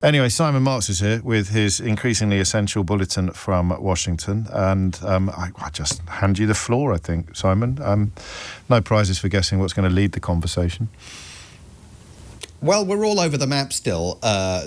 Anyway, Simon Marks is here with his increasingly essential bulletin from Washington, and I just hand you the floor, I think, Simon. No prizes for guessing what's going to lead the conversation. Well, we're all over the map still,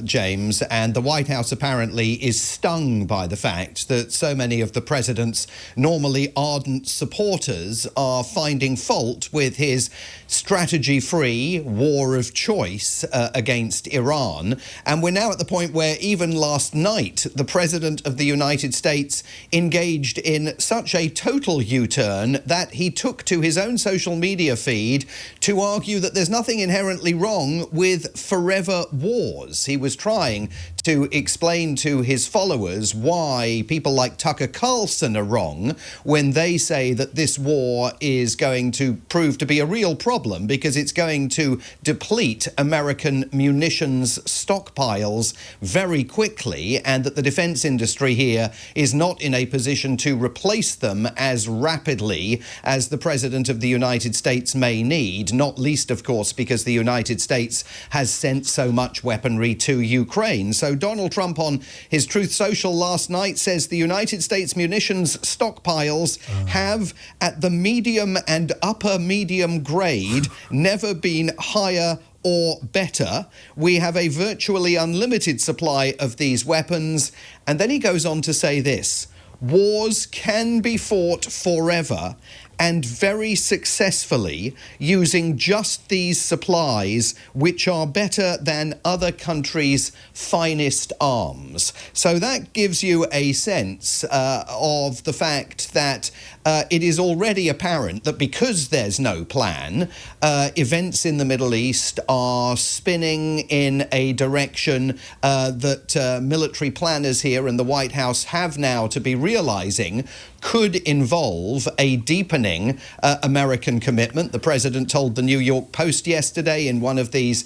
James, and the White House apparently is stung by the fact that so many of the president's normally ardent supporters are finding fault with his strategy-free war of choice against Iran. And we're now at the point where even last night, the President of the United States engaged in such a total U-turn that he took to his own social media feed to argue that there's nothing inherently wrong with forever wars. He was trying to explain to his followers why people like Tucker Carlson are wrong when they say that this war is going to prove to be a real problem because it's going to deplete American munitions stockpiles very quickly, and that the defense industry here is not in a position to replace them as rapidly as the President of the United States may need, not least, of course, because the United States has sent so much weaponry to Ukraine. So Donald Trump on his Truth Social last night says the United States munitions stockpiles have, at the medium and upper medium grade, never been higher or better. We have a virtually unlimited supply of these weapons. And then he goes on to say this: wars can be fought forever and very successfully using just these supplies, which are better than other countries' finest arms. So that gives you a sense of the fact that it is already apparent that because there's no plan, events in the Middle East are spinning in a direction that military planners here in the White House have now to be realizing could involve a deepening American commitment. The president told the New York Post yesterday in one of these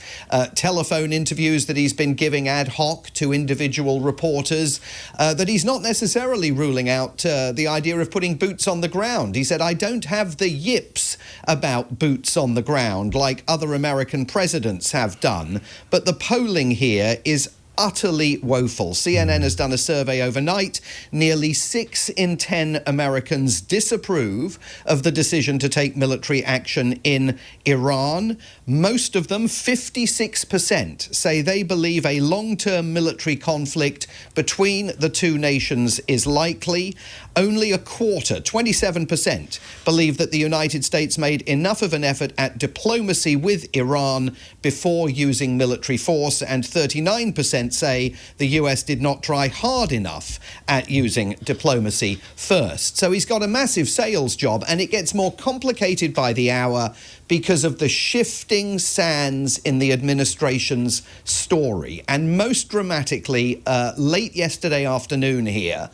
telephone interviews that he's been giving ad hoc to individual reporters that he's not necessarily ruling out the idea of putting boots on the ground. He said, "I don't have the yips about boots on the ground like other American presidents have done, but the polling here is utterly woeful." CNN has done a survey overnight. Nearly 6 in 10 Americans disapprove of the decision to take military action in Iran. Most of them, 56%, say they believe a long-term military conflict between the two nations is likely. Only a quarter, 27%, believe that the United States made enough of an effort at diplomacy with Iran before using military force, and 39% say the US did not try hard enough at using diplomacy first. So he's got a massive sales job, and it gets more complicated by the hour because of the shifting sands in the administration's story. And most dramatically, late yesterday afternoon here,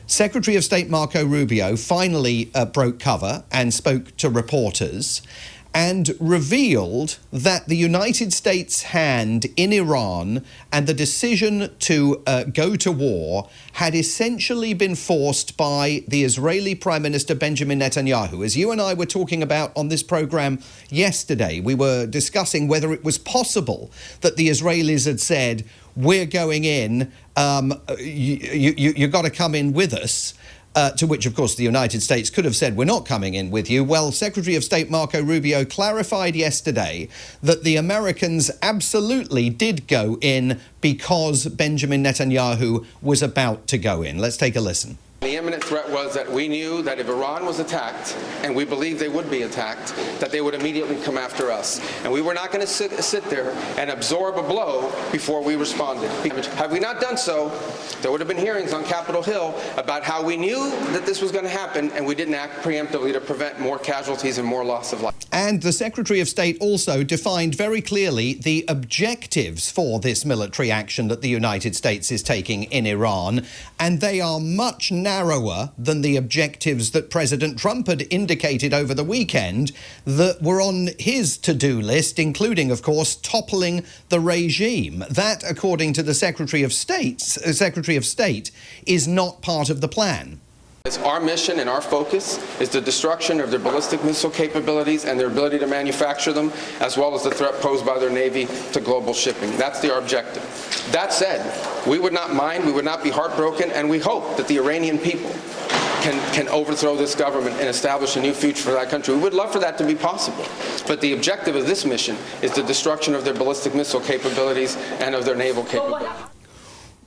Secretary of State Marco Rubio finally broke cover and spoke to reporters and revealed that the United States' hand in Iran and the decision to go to war had essentially been forced by the Israeli Prime Minister Benjamin Netanyahu. As you and I were talking about on this program yesterday, we were discussing whether it was possible that the Israelis had said, "We're going in, you've got to come in with us." To which, of course, the United States could have said, "We're not coming in with you." Well, Secretary of State Marco Rubio clarified yesterday that the Americans absolutely did go in because Benjamin Netanyahu was about to go in. Let's take a listen. The imminent threat was that we knew that if Iran was attacked, and we believed they would be attacked, that they would immediately come after us. And we were not going to sit there and absorb a blow before we responded. Had we not done so, there would have been hearings on Capitol Hill about how we knew that this was going to happen, and we didn't act preemptively to prevent more casualties and more loss of life. And the Secretary of State also defined very clearly the objectives for this military action that the United States is taking in Iran, and they are much narrower than the objectives that President Trump had indicated over the weekend that were on his to-do list, including, of course, toppling the regime. That, according to the Secretary of State, is not part of the plan. Our mission and our focus is the destruction of their ballistic missile capabilities and their ability to manufacture them, as well as the threat posed by their Navy to global shipping. That's the objective. That said, we would not mind, we would not be heartbroken, and we hope that the Iranian people can overthrow this government and establish a new future for that country. We would love for that to be possible. But the objective of this mission is the destruction of their ballistic missile capabilities and of their naval capabilities.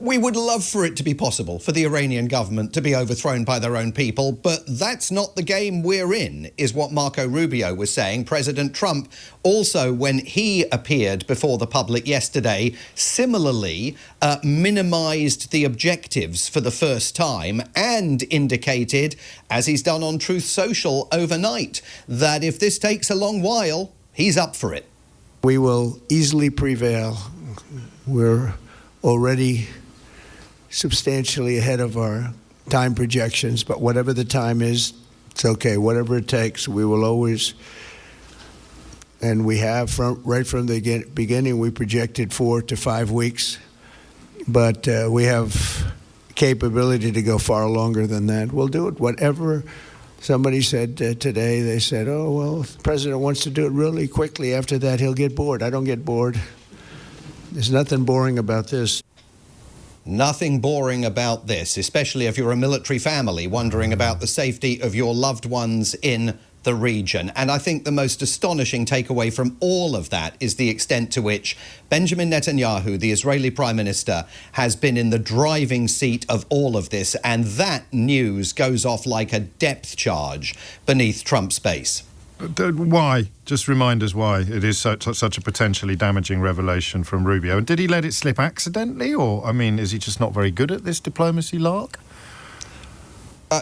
We would love for it to be possible for the Iranian government to be overthrown by their own people, but that's not the game we're in, is what Marco Rubio was saying. President Trump also, when he appeared before the public yesterday, similarly minimised the objectives for the first time and indicated, as he's done on Truth Social overnight, that if this takes a long while, he's up for it. We will easily prevail. We're already substantially ahead of our time projections, but whatever the time is, it's okay. Whatever it takes, we will always, and we have right from the beginning, we projected 4 to 5 weeks, but we have capability to go far longer than that. We'll do it. Whatever somebody said today, they said, oh, well, if the president wants to do it really quickly, after that he'll get bored. I don't get bored. There's nothing boring about this. Nothing boring about this, especially if you're a military family wondering about the safety of your loved ones in the region. And I think the most astonishing takeaway from all of that is the extent to which Benjamin Netanyahu, the Israeli Prime Minister, has been in the driving seat of all of this. And that news goes off like a depth charge beneath Trump's base. Why? Just remind us why it is such a potentially damaging revelation from Rubio. And did he let it slip accidentally? Or, I mean, is he just not very good at this diplomacy lark?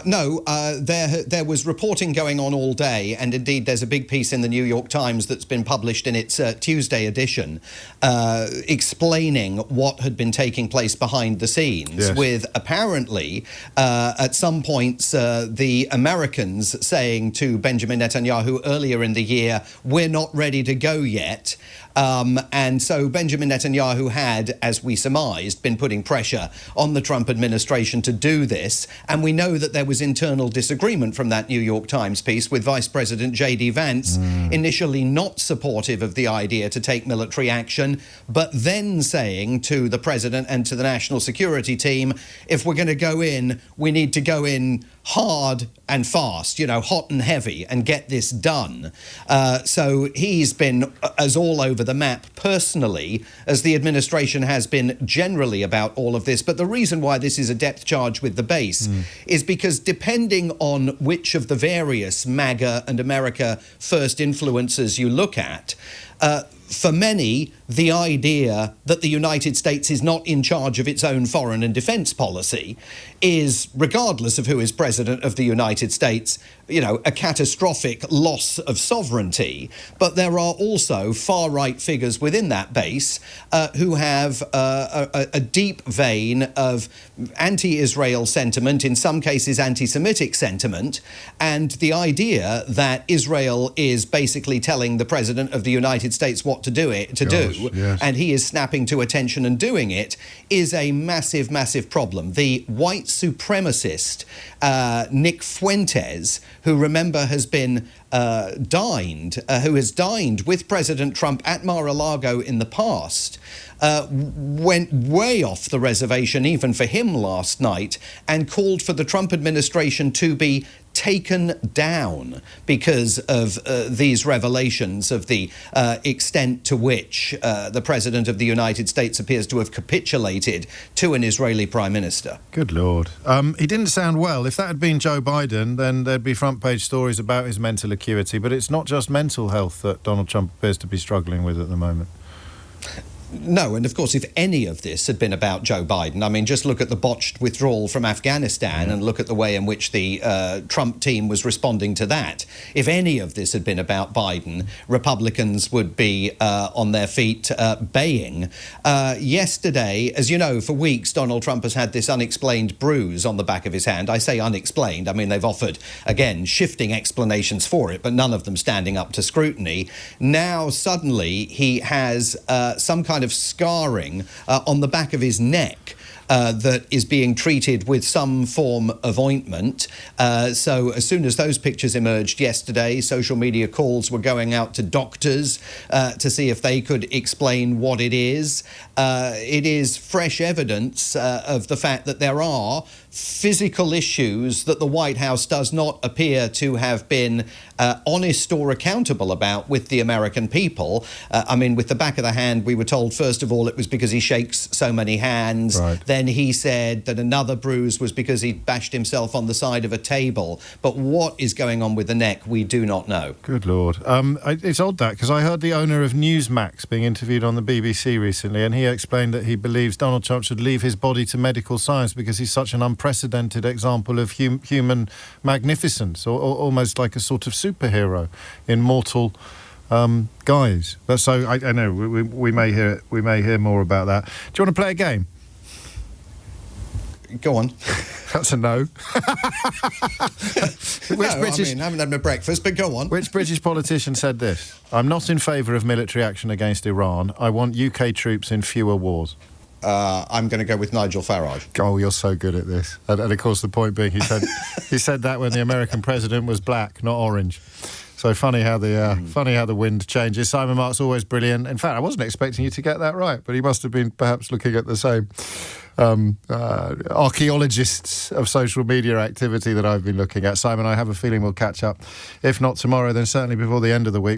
No, there was reporting going on all day, and indeed there's a big piece in the New York Times that's been published in its Tuesday edition explaining what had been taking place behind the scenes, yes, with apparently at some points the Americans saying to Benjamin Netanyahu earlier in the year, we're not ready to go yet. And so Benjamin Netanyahu had, as we surmised, been putting pressure on the Trump administration to do this. And we know that there was internal disagreement from that New York Times piece with Vice President J.D. Vance, initially not supportive of the idea to take military action, but then saying to the president and to the national security team, if we're going to go in, we need to go in hard and fast, you know, hot and heavy, and get this done. So he's been as all over the map personally as the administration has been generally about all of this. But the reason why this is a depth charge with the base is because depending on which of the various MAGA and America First influencers you look at, for many, the idea that the United States is not in charge of its own foreign and defense policy is, regardless of who is president of the United States, you know, a catastrophic loss of sovereignty. But there are also far-right figures within that base who have a deep vein of anti-Israel sentiment, in some cases anti-Semitic sentiment, and the idea that Israel is basically telling the president of the United States what to do, yes, and he is snapping to attention and doing it, is a massive, massive problem. The white supremacist Nick Fuentes, who, remember, has been who has dined with President Trump at Mar-a-Lago in the past, went way off the reservation even for him last night and called for the Trump administration to be taken down because of these revelations of the extent to which the President of the United States appears to have capitulated to an Israeli Prime Minister. Good Lord. He didn't sound well. If that had been Joe Biden, then there'd be front-page stories about his mental acuity. But it's not just mental health that Donald Trump appears to be struggling with at the moment. No, and of course, if any of this had been about Joe Biden, I mean, just look at the botched withdrawal from Afghanistan and look at the way in which the Trump team was responding to that. If any of this had been about Biden, Republicans would be on their feet baying. Yesterday, as you know, for weeks, Donald Trump has had this unexplained bruise on the back of his hand. I say unexplained. I mean, they've offered, again, shifting explanations for it, but none of them standing up to scrutiny. Now, suddenly, he has some kind kind of scarring on the back of his neck. That is being treated with some form of ointment. So as soon as those pictures emerged yesterday, social media calls were going out to doctors to see if they could explain what it is. It is fresh evidence of the fact that there are physical issues that the White House does not appear to have been honest or accountable about with the American people. I mean, with the back of the hand, we were told, first of all, it was because he shakes so many hands. Right. Then he said that another bruise was because he bashed himself on the side of a table. But what is going on with the neck, we do not know. Good Lord. It's odd that, because I heard the owner of Newsmax being interviewed on the BBC recently, and he explained that he believes Donald Trump should leave his body to medical science because he's such an unprecedented example of human magnificence, or almost like a sort of superhero in mortal guise. So I know we may hear more about that. Do you want to play a game? Go on. That's a no. I haven't had my breakfast, but go on. Which British politician said this? I'm not in favour of military action against Iran. I want UK troops in fewer wars. I'm going to go with Nigel Farage. Oh, you're so good at this. And of course, the point being, he said that when the American president was black, not orange. So funny how the wind changes. Simon Mark's always brilliant. In fact, I wasn't expecting you to get that right, but he must have been perhaps looking at the same archaeologists of social media activity that I've been looking at. Simon, I have a feeling we'll catch up. If not tomorrow, then certainly before the end of the week.